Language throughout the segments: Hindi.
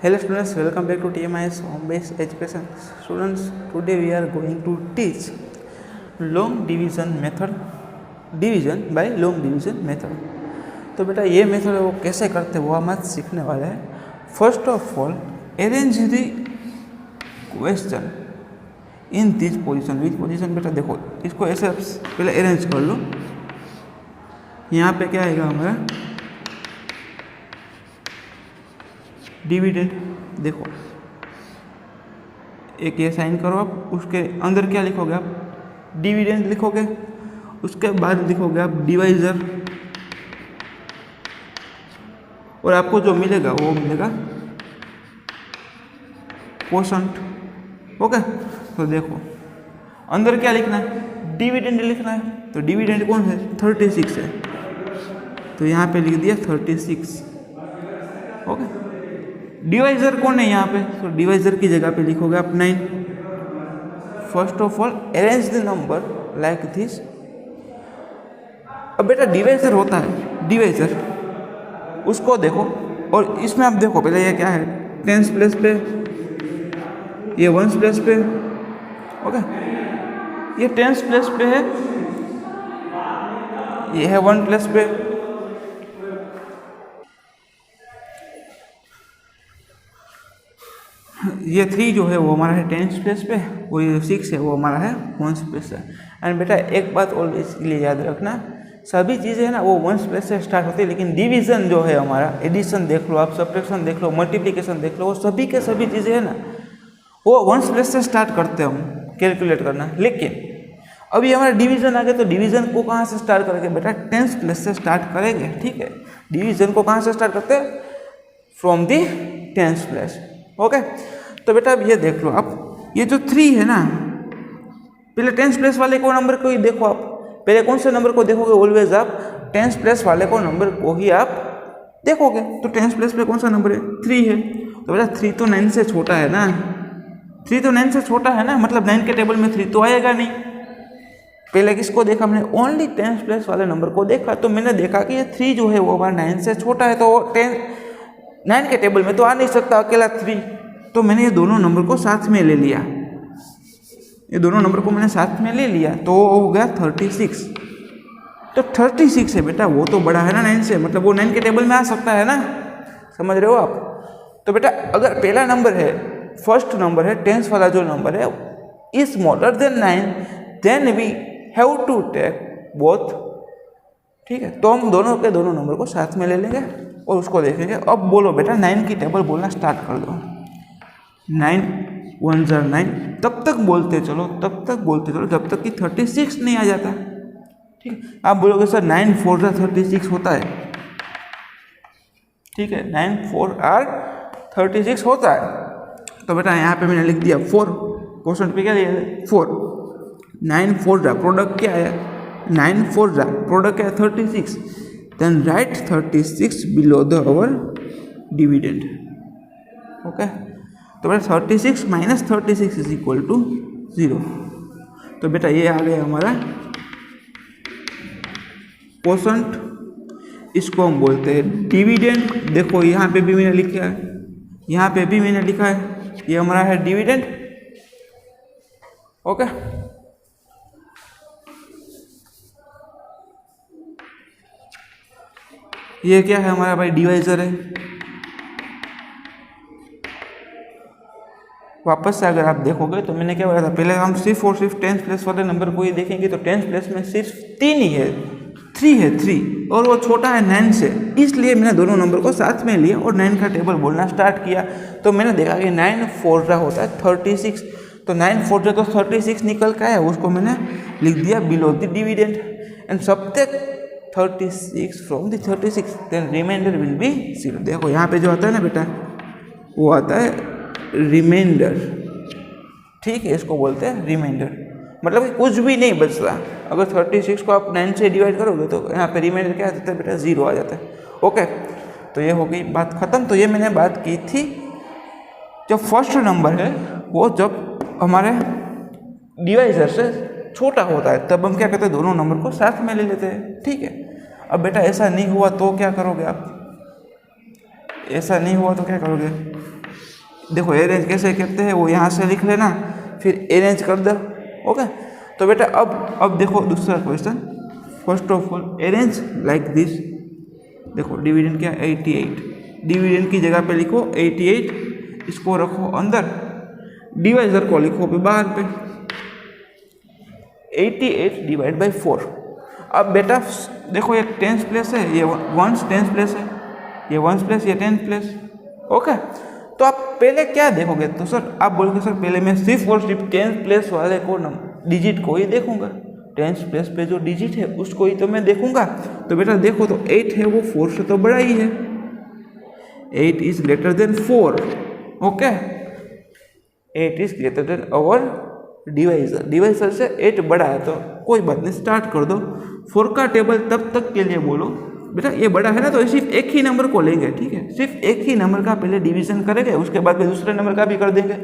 Hello students, welcome back to TMIS Home Based Education. Students, today we are going to teach long division method, division by long division method. तो बेटा ये मेथड वो कैसे करते हैं वो हम आज सीखने वाले हैं. First of all arrange the question in this position. Which position बेटा देखो इसको ऐसे पहले अरेंज कर लो. यहाँ पे क्या आएगा हमारा डिविडेंड. देखो एक ये साइन करो आप, उसके अंदर क्या लिखोगे आप डिविडेंड लिखोगे, उसके बाद लिखोगे आप डिवाइजर और आपको जो मिलेगा वो मिलेगा कोशंट. ओके तो देखो अंदर क्या लिखना है डिविडेंड लिखना है. तो डिविडेंड कौन है 36 है, तो यहाँ पे लिख दिया 36. ओके डिवाइजर कौन है यहाँ पे, तो डिवाइजर की जगह पे लिखोगे आप 9. First of all arrange the number like this. अब बेटा डिवाइजर होता है, डिवाइजर उसको देखो और इसमें आप देखो पहले ये क्या है टेंस प्लेस पे, ये वंस प्लेस पे. ओके ये टेंस प्लेस पे है, ये है वन प्लेस पे. ये 3 जो है वो हमारा है टेंस प्लेस पे, और ये 6 है वो हमारा है वंस प्लेस पे. एंड बेटा एक बात और इसके लिए याद रखना, सभी चीज़ें है ना वो वंस प्लेस से स्टार्ट होती है, लेकिन डिवीज़न जो है हमारा एडिशन देख लो आप, सब्ट्रैक्शन देख लो, मल्टीप्लिकेशन देख लो, वो सभी के सभी चीज़ें है ना वो वंस प्लेस से स्टार्ट करते हैं हम कैलकुलेट करना. लेकिन अभी हमारा डिवीज़न आ गया तो डिवीज़न को कहाँ से स्टार्ट करेंगे बेटा टेंस प्लेस से स्टार्ट करेंगे. ठीक है डिवीज़न को कहाँ से स्टार्ट करते हैं from the tens place. Okay तो बेटा अब ये देख लो आप, ये जो 3 है ना पहले टेंस प्लेस वाले को नंबर को ही देखो आप. पहले कौन से नंबर को देखोगे ऑलवेज आप टेंस प्लेस वाले को नंबर को ही आप देखोगे. तो टेंस प्लेस पे कौन सा नंबर है 3 है, तो बेटा 3 तो 9 से छोटा है ना. 3 तो 9 से छोटा है ना, मतलब 9 के टेबल में 3 तो आएगा नहीं. पहले किसको देखा हमने ओनली टेंस प्लेस वाले नंबर को देखा, तो मैंने देखा कि ये 3 जो है वो हमारा 9 से छोटा है, तो 9 के टेबल में तो आ नहीं सकता अकेला 3. तो मैंने ये दोनों नंबर को साथ में ले लिया, ये दोनों नंबर को मैंने साथ में ले लिया, तो हो गया 36. तो 36 है बेटा वो तो बड़ा है ना 9 से, मतलब वो 9 के टेबल में आ सकता है ना, समझ रहे हो आप. तो बेटा अगर पहला नंबर है फर्स्ट नंबर है टेंस वाला जो नंबर है is smaller than 9, then we have to take both. ठीक है तो हम दोनों के दोनों नंबर को साथ में ले लेंगे और उसको देखेंगे. अब बोलो बेटा 9 की टेबल बोलना स्टार्ट कर दो. 9 1 ज़ा 9 तब तक बोलते चलो, तब तक बोलते चलो जब तक कि 36 नहीं आ जाता. ठीक आप बोलोगे सर 9 4 ज़ा 36 होता है. ठीक है 9 4 आर 36 होता है. तो बेटा यहाँ पे मैंने लिख दिया 4, क्वेश्चन पे क्या लिया 4. 9 4 ज़ा प्रोडक्ट क्या है 9 4 ज़ा प्रोडक्ट क्या है 36. Then write 36 below the our dividend. Okay तो बेटा 36 माइनस 36 इज इक्वल टू 0. तो बेटा ये आ गया हमारा कोशंट, इसको हम बोलते हैं डिविडेंड. देखो यहाँ पे भी मैंने लिखा है, यहाँ पे भी मैंने लिखा है, ये हमारा है डिविडेंड. ओके ये क्या है हमारा भाई डिवाइजर है. वापस से अगर आप देखोगे तो मैंने क्या बोला था पहले हम सिर्फ और सिर्फ टेंस प्लेस वाले नंबर को ही देखेंगे, तो टेंस प्लेस में सिर्फ 3 ही है, 3 है 3 और वो छोटा है 9 से, इसलिए मैंने दोनों नंबर को साथ में लिया और 9 का टेबल बोलना स्टार्ट किया. तो मैंने देखा कि 9 4 ज़ा होता है 36, तो 9 4 ज़ा तो 36 निकल का है, उसको मैंने लिख दिया below the dividend. And subtract 36 from the 36, then remainder will be 0. देखो यहाँ पे जो आता है ना बेटा वो आता है रिमाइंडर. ठीक है इसको बोलते हैं रिमाइंडर, मतलब कि कुछ भी नहीं बचता. अगर 36 को आप 9 से डिवाइड करोगे तो यहाँ पे रिमाइंडर क्या आ जाता है बेटा 0 आ जाता है. ओके तो ये हो गई बात ख़त्म. तो ये मैंने बात की थी जब फर्स्ट नंबर है वो जब हमारे डिवाइजर से छोटा होता है तब हम क्या करते हैं दोनों नंबर को साथ में ले लेते हैं. ठीक है अब बेटा ऐसा नहीं हुआ तो क्या करोगे आप, ऐसा नहीं हुआ तो क्या करोगे देखो अरेंज कैसे करते हैं वो यहाँ से लिख लेना, फिर अरेंज कर दो। ओके, तो बेटा अब देखो दूसरा question. First of all arrange like this. देखो डिविडेंड क्या 88, डिविडेंड की जगह पे लिखो 88, इसको रखो अंदर, डिवाइजर को लिखो पे बाहर पे, 88 डिवाइड बाई 4। अब बेटा देखो एक टेंस प्लेस है, ये वंस टेंस प्लेस है, ये वंस प्लेस, ये टेंस प्लेस। ओके, तो आप पहले क्या देखोगे? तो सर आप बोलोगे सर पहले मैं सिर्फ और सिर्फ टेंस प्लेस वाले को डिजिट को ही देखूंगा, टेंस प्लेस पे जो डिजिट है उसको ही तो मैं देखूंगा। तो बेटा देखो तो 8 है वो 4 से तो बड़ा ही है, 8 is greater than 4। Okay, 8 is greater than our divisor, divisor से 8 बड़ा है, तो कोई बात नहीं, स्टार्ट कर दो। 4 का टेबल तब तक के लिए बोलो बेटा, ये बड़ा है ना तो सिर्फ एक ही नंबर को लेंगे, ठीक है, सिर्फ एक ही नंबर का पहले डिवीजन करेंगे, उसके बाद में दूसरे नंबर का भी कर देंगे।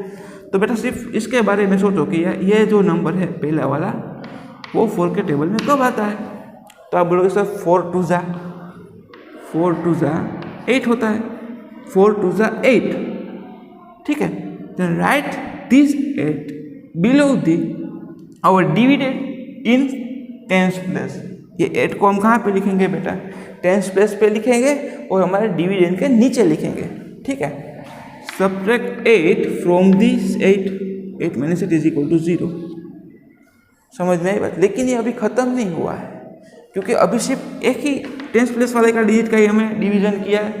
तो बेटा सिर्फ इसके बारे में सोचो कि ये जो नंबर है पहला वाला वो 4 के टेबल में कब आता है। तो आप बोलोगे सर 4 2 जा 8 होता है, 4 2 जा 8, ठीक है। Then write this 8 below the our dividend in tens place. ये 8 को हम कहाँ पे लिखेंगे बेटा? टेंस प्लेस पे लिखेंगे और हमारे डिविडेंड के नीचे लिखेंगे, ठीक है। Subtract 8 from this 8 minus 8 is equal to 0। समझ में आई बात? लेकिन ये अभी खत्म नहीं हुआ है, क्योंकि अभी सिर्फ एक ही टेंस प्लेस वाले का डिजिट का ही हमें डिवीजन किया है।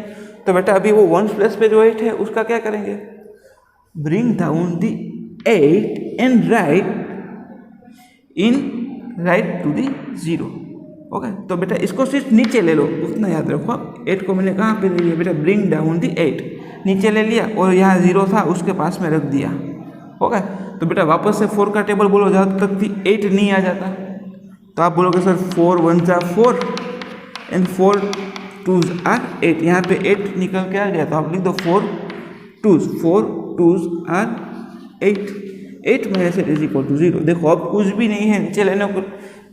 तो बेटा अभी वो वंस प्लेस पे जो 8 है उसका क्या करेंगे? Bring down the 8 and write to the 0। Okay, तो बेटा इसको सिर्फ नीचे ले लो, उतना याद रखो। 8 को मैंने कहाँ पे ले लिया बेटा? ब्रिंग डाउन दी 8, नीचे ले लिया और यहाँ 0 था उसके पास में रख दिया। ओके, तो बेटा वापस से 4 का टेबल बोलो जब तक भी 8 नहीं आ जाता। तो आप बोलोगे सर 4 1 जा 4 एंड 4 2s आर 8, यहाँ पे 8 निकल के आ गया, तो आप लिख दो 4 2s are 8 minus 8 is equal to 0। देखो अब कुछ भी नहीं है,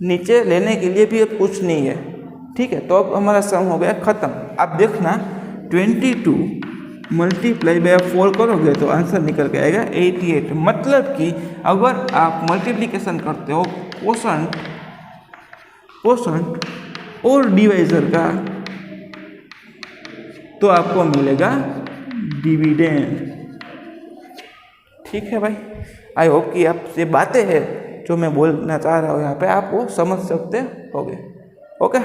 नीचे लेने के लिए भी अब कुछ नहीं है, ठीक है। तो अब हमारा सम हो गया खत्म। अब देखना 22 मल्टीप्लाई बाय 4 करोगे तो आंसर निकल के आएगा 88। मतलब कि अगर आप मल्टीप्लिकेशन करते हो कोशंट और डिवाइजर का तो आपको मिलेगा डिविडेंड, ठीक है भाई। आई होप कि आप ये बातें हैं जो मैं बोलना चाह रहा हूँ यहाँ पे आप वो समझ सकते होगे। ओके,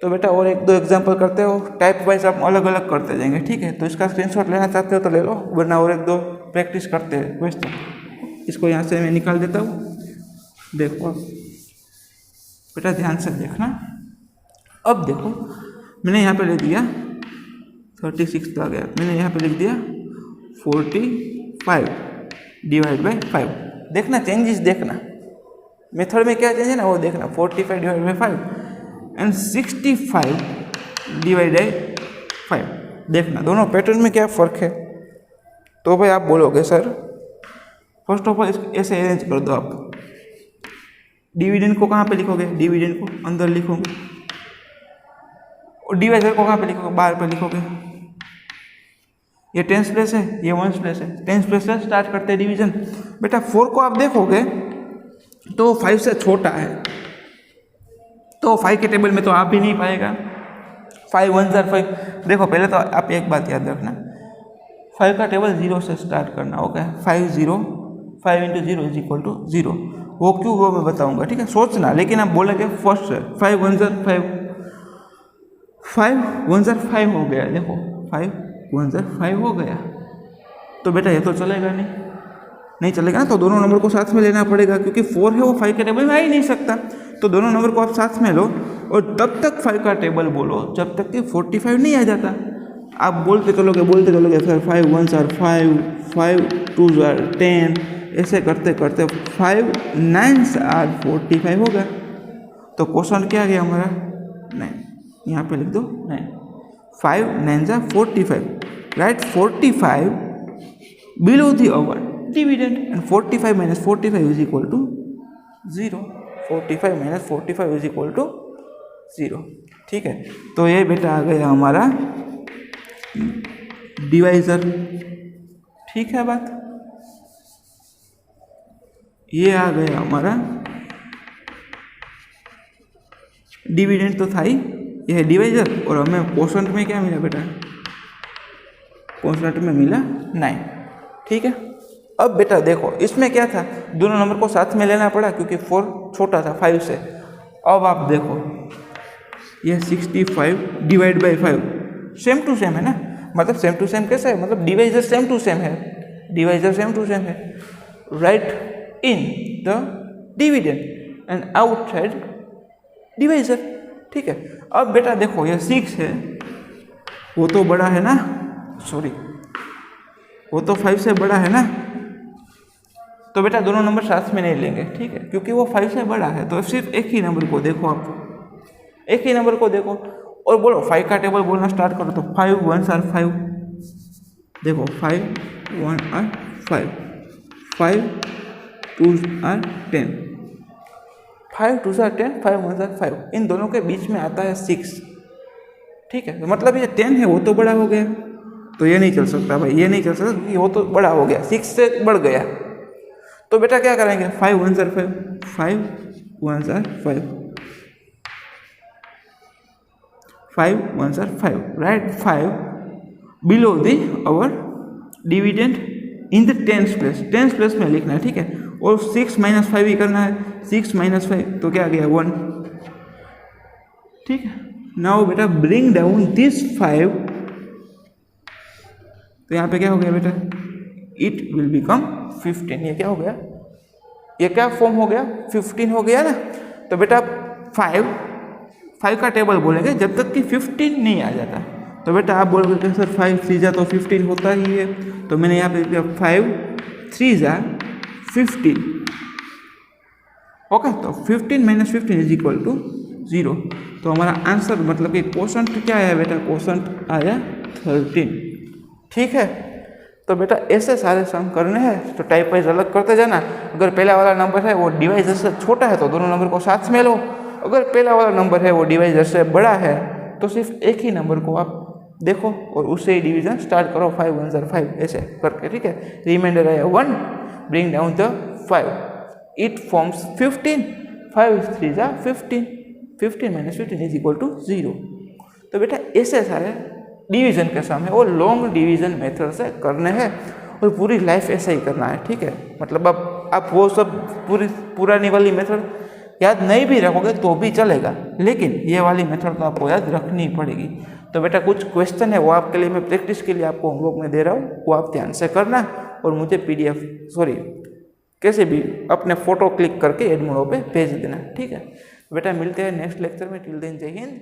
तो बेटा और एक दो एग्जांपल करते हो, टाइप वाइज आप अलग अलग करते जाएंगे, ठीक है। तो इसका स्क्रीनशॉट लेना चाहते हो तो ले लो, वरना और एक दो प्रैक्टिस करते हैं क्वेश्चन। इसको यहाँ से मैं निकाल देता हूँ, देखो बेटा ध्यान से देखना। अब देखो मैंने यहाँ पे लिख दिया 36 आ गया, मैंने यहाँ पे लिख दिया 45 डिवाइड बाई 5। देखना चेंजेस, देखना मेथड में क्या चेंज है ना वो देखना। 45 divide by 5 and 65 divide by 5, देखना दोनों पैटर्न में क्या फ़र्क है। तो भाई आप बोलोगे सर फर्स्ट ऑफ ऑल ऐसे अरेंज कर दो आप। डिविडेंड को कहाँ पे लिखोगे? डिविडेंड को अंदर लिखोगे और डिवाइजर को कहाँ पे लिखोगे? बाहर पे लिखोगे। ये टेंस प्लेस है, ये वंस प्लेस है, टेंस प्लेस से स्टार्ट करते हैं डिवीजन। बेटा 4 को आप देखोगे तो 5 से छोटा है, तो 5 के टेबल में तो आप भी नहीं पाएगा। 5 1 जार 5। देखो पहले तो आप एक बात याद रखना, 5 का टेबल 0 से स्टार्ट करना। Okay, 5 0 5 into 0 is equal to 0। वो क्यों वो मैं बताऊंगा, ठीक है, सोचना। लेकिन आप बोलेंगे फर्स्ट से 5 1 जार 5, 5 1 जार 5 हो गया। देखो 5 1 जार 5 हो गया, तो बेटा ये तो चलेगा नहीं चलेगा ना, तो दोनों नंबर को साथ में लेना पड़ेगा, क्योंकि 4 है वो 5 के टेबल में आ ही नहीं सकता। तो दोनों नंबर को आप साथ में लो और तब तक 5 का टेबल बोलो जब तक कि 45 नहीं आ जाता। आप बोलते चलोगे फिर 5 1 जार 5 5 2 जार 10, ऐसे करते करते 5 9 आर 45 होगा। तो क्वेश्चन क्या गया हमारा? 9, यहाँ पे लिख दो 9। 5 9 जार 45, right. 45 below the our dividend and 45 minus 45 is equal to 0। 45 minus 45 is equal to 0, ठीक है। तो ये बेटा आ गया हमारा डिवाइजर, ठीक है बात। ये आ गया हमारा डिविडेंड तो था ही, यह है डिवाइजर, और हमें कोशेंट में क्या मिला बेटा, कोशेंट में मिला 9। ठीक है, अब बेटा देखो इसमें क्या था, दोनों नंबर को साथ में लेना पड़ा क्योंकि 4 छोटा था 5 से। अब आप देखो यह 65 divide by 5 same to same है ना, मतलब सेम टू सेम कैसे है, मतलब डिवाइजर सेम टू सेम है, डिवाइजर सेम टू सेम है। Right in the dividend and outside divisor. ठीक है, अब बेटा देखो यह 6 है, वो तो बड़ा है ना, सॉरी वो तो 5 से बड़ा है ना, तो बेटा दोनों नंबर साथ में नहीं लेंगे। ठीक है, क्योंकि वो 5 से बड़ा है, तो सिर्फ एक ही नंबर को देखो, आप एक ही नंबर को देखो और बोलो 5 का टेबल बोलना स्टार्ट करो। तो 5 1s are 5, देखो 5 1 are 5, 5 2s are 10, 5 2s are 10, 5 1s are 5, इन दोनों के बीच में आता है 6। ठीक है, तो मतलब ये 10 है वो तो बड़ा हो गया, तो ये नहीं चल सकता भाई, ये नहीं चल सकता क्योंकि वो तो बड़ा हो गया, 6 से बढ़ गया। तो बेटा क्या करेंगे, 5 1s are 5, 5 1s are 5, 5 1s are 5, right. 5 below the our dividend in the tens place, tens place में लिखना है। ठीक है, और 6 - 5 ही करना है, 6 - 5 तो क्या आ गया 1। ठीक है, नाउ बेटा ब्रिंग डाउन दिस 5, तो यहाँ पे क्या हो गया बेटा, इट विल बिकम 15। ये क्या हो गया, ये क्या फॉर्म हो गया, 15 हो गया ना। तो बेटा 5 का टेबल बोलेंगे जब तक कि 15 नहीं आ जाता। तो बेटा आप बोलोगे सर 5 3 जा तो 15 होता ही है, तो मैंने यहाँ पे लिखा 5 3 जा 15। ओके, तो 15 - 15 इज इक्वल टू 0। तो हमारा आंसर मतलब कि कोशेंट क्या आया बेटा, कोशेंट आया 13। ठीक है, तो बेटा ऐसे सारे सम करने हैं, तो टाइप वाइज अलग करते जाना। अगर पहला वाला नंबर है वो डिवाइजर से छोटा है तो दोनों नंबर को साथ में लो, अगर पहला वाला नंबर है वो डिवाइजर से बड़ा है तो सिर्फ एक ही नंबर को आप देखो और उससे ही डिवीजन स्टार्ट करो, 5 1s are 5 ऐसे करके। ठीक है, रिमाइंडर आया 1, bring down the 5, it forms 15, 5 3 जा 15, 15 - 15 इज इक्वल टू 0। तो बेटा ऐसे सारे डिवीजन के सम है वो लॉन्ग डिवीजन मेथड से करने हैं और पूरी लाइफ ऐसे ही करना है। ठीक है, मतलब अब आप वो सब पुरानी वाली मेथड याद नहीं भी रखोगे तो भी चलेगा, लेकिन ये वाली मेथड तो आपको याद रखनी पड़ेगी। तो बेटा कुछ क्वेश्चन है वो आपके लिए मैं प्रैक्टिस के लिए आपको होमवर्क में दे रहा हूँ, वो आप ध्यान से करना और मुझे कैसे भी अपने फोटो क्लिक करके एडमोडो पे भेज देना। ठीक है बेटा, मिलते हैं नेक्स्ट लेक्चर में। टिल देन जय हिंद।